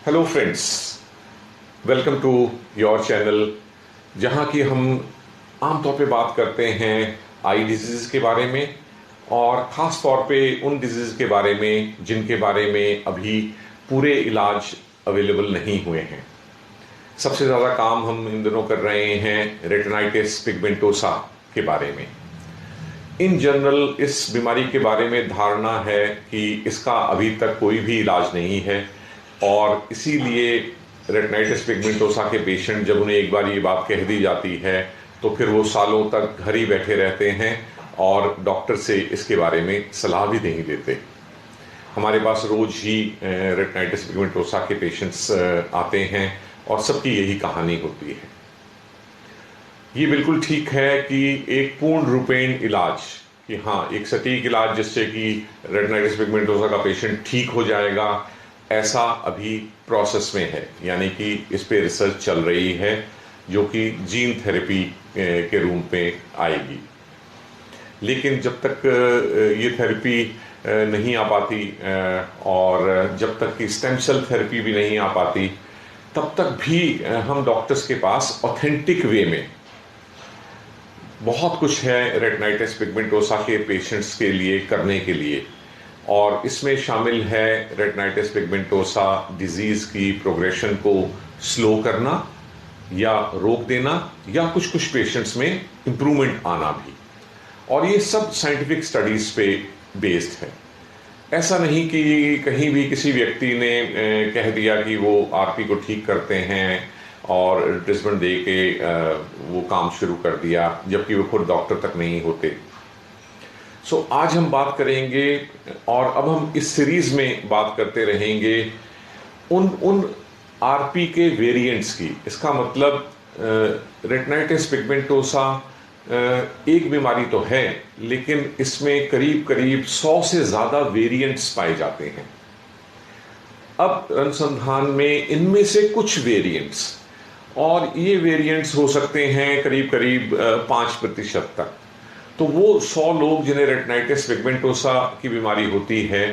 Hello friends, welcome to your channel, जहाँ की हम आमतौर पे बात करते हैं आई डिजीज़ के बारे में और ख़ास तौर पे उन डिजीज़ के बारे में जिनके बारे में अभी पूरे इलाज अवेलेबल नहीं हुए हैं। सबसे ज़्यादा काम हम इन दिनों कर रहे हैं रेटिनाइटिस पिगमेंटोसा के बारे में। इन जनरल इस बीमारी के बारे में धारणा है कि इसका अभी तक कोई भी इलाज नहीं है और इसीलिए रेटिनाइटिस पिगमेंटोसा के पेशेंट जब उन्हें एक बार ये बात कह दी जाती है तो फिर वो सालों तक घर ही बैठे रहते हैं और डॉक्टर से इसके बारे में सलाह भी नहीं देते। हमारे पास रोज ही रेटिनाइटिस पिगमेंटोसा के पेशेंट्स आते हैं और सबकी यही कहानी होती है। ये बिल्कुल ठीक है कि एक पूर्ण रूपेण इलाज, कि हाँ एक सटीक इलाज जिससे कि रेटिनाइटिस पिगमेंटोसा का पेशेंट ठीक हो जाएगा, ऐसा अभी प्रोसेस में है, यानी कि इस पे रिसर्च चल रही है जो कि जीन थेरेपी के रूप में आएगी। लेकिन जब तक ये थेरेपी नहीं आ पाती और जब तक कि स्टेम सेल थेरेपी भी नहीं आ पाती, तब तक भी हम डॉक्टर्स के पास ऑथेंटिक वे में बहुत कुछ है रेटिनाइटिस पिगमेंटोसा के पेशेंट्स के लिए करने के लिए, और इसमें शामिल है रेटिनाइटिस पिगमेंटोसा डिजीज़ की प्रोग्रेशन को स्लो करना या रोक देना या कुछ कुछ पेशेंट्स में इम्प्रूवमेंट आना भी। और ये सब साइंटिफिक स्टडीज़ पे बेस्ड है। ऐसा नहीं कि कहीं भी किसी व्यक्ति ने कह दिया कि वो आरपी को ठीक करते हैं और ट्रीटमेंट दे के वो काम शुरू कर दिया, जबकि वो खुद डॉक्टर तक नहीं होते। आज हम बात करेंगे और अब हम इस सीरीज में बात करते रहेंगे उन आरपी के वेरिएंट्स की। इसका मतलब रेटिनाइटिस पिगमेंटोसा एक बीमारी तो है, लेकिन इसमें करीब करीब 100 से ज़्यादा वेरिएंट्स पाए जाते हैं। अब अनुसंधान में इनमें से कुछ वेरिएंट्स, और ये वेरिएंट्स हो सकते हैं करीब करीब 5% तक, तो वो 100 लोग जिन्हें रेटिनाइटिस पिगमेंटोसा की बीमारी होती है,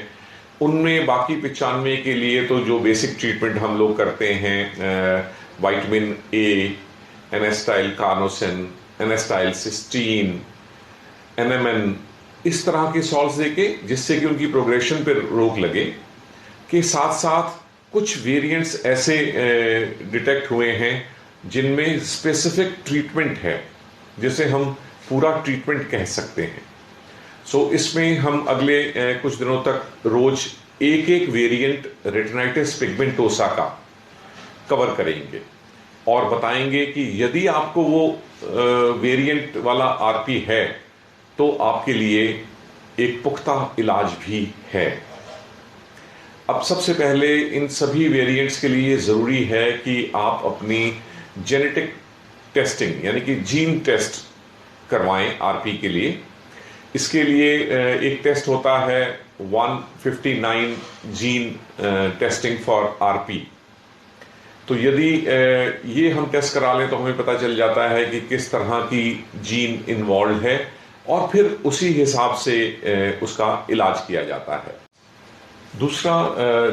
उनमें बाकी 95 के लिए तो जो बेसिक ट्रीटमेंट हम लोग करते हैं, vitamin A, N acetyl carnosine, N acetyl cysteine, NMN, इस तरह के सॉल्ट्स देके जिससे कि उनकी प्रोग्रेशन पर रोक लगे, के साथ साथ कुछ वेरिएंट्स ऐसे डिटेक्ट हुए हैं जिनमें स्पेसिफिक ट्रीटमेंट है, जिसे हम पूरा ट्रीटमेंट कह सकते हैं। इसमें हम अगले कुछ दिनों तक रोज एक एक वेरिएंट रेटिनाइटिस पिगमेंटोसा का कवर करेंगे और बताएंगे कि यदि आपको वो वेरिएंट वाला आरपी है तो आपके लिए एक पुख्ता इलाज भी है। अब सबसे पहले इन सभी वेरिएंट्स के लिए ज़रूरी है कि आप अपनी जेनेटिक टेस्टिंग यानी कि जीन टेस्ट करवाएं आरपी के लिए। इसके लिए एक टेस्ट होता है 159 जीन टेस्टिंग फॉर आरपी। तो यदि ये हम टेस्ट करा लें तो हमें पता चल जाता है कि किस तरह की जीन इन्वॉल्व है और फिर उसी हिसाब से उसका इलाज किया जाता है। दूसरा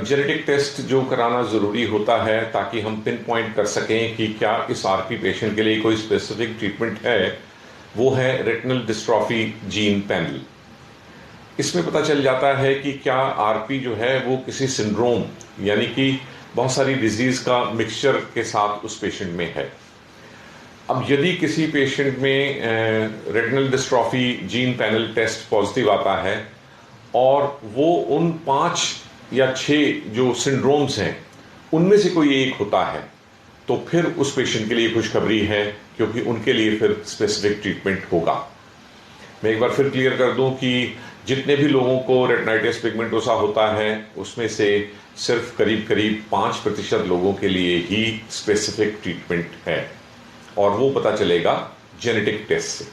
जेनेटिक टेस्ट जो कराना ज़रूरी होता है ताकि हम पिन पॉइंट कर सकें कि क्या इस आरपी पेशेंट के लिए कोई स्पेसिफिक ट्रीटमेंट है, वो है रेटिनल डिस्ट्रॉफी जीन पैनल। इसमें पता चल जाता है कि क्या आरपी जो है वो किसी सिंड्रोम यानी कि बहुत सारी डिजीज़ का मिक्सचर के साथ उस पेशेंट में है। अब यदि किसी पेशेंट में retinal dystrophy gene panel test positive आता है और वो उन 5 या 6 जो सिंड्रोम्स हैं उनमें से कोई एक होता है, तो फिर उस पेशेंट के लिए खुशखबरी है, क्योंकि उनके लिए फिर स्पेसिफिक ट्रीटमेंट होगा। मैं एक बार फिर क्लियर कर दूं कि जितने भी लोगों को रेटिनाइटिस पिगमेंटोसा होता है उसमें से सिर्फ करीब करीब 5% लोगों के लिए ही स्पेसिफिक ट्रीटमेंट है, और वो पता चलेगा जेनेटिक टेस्ट से।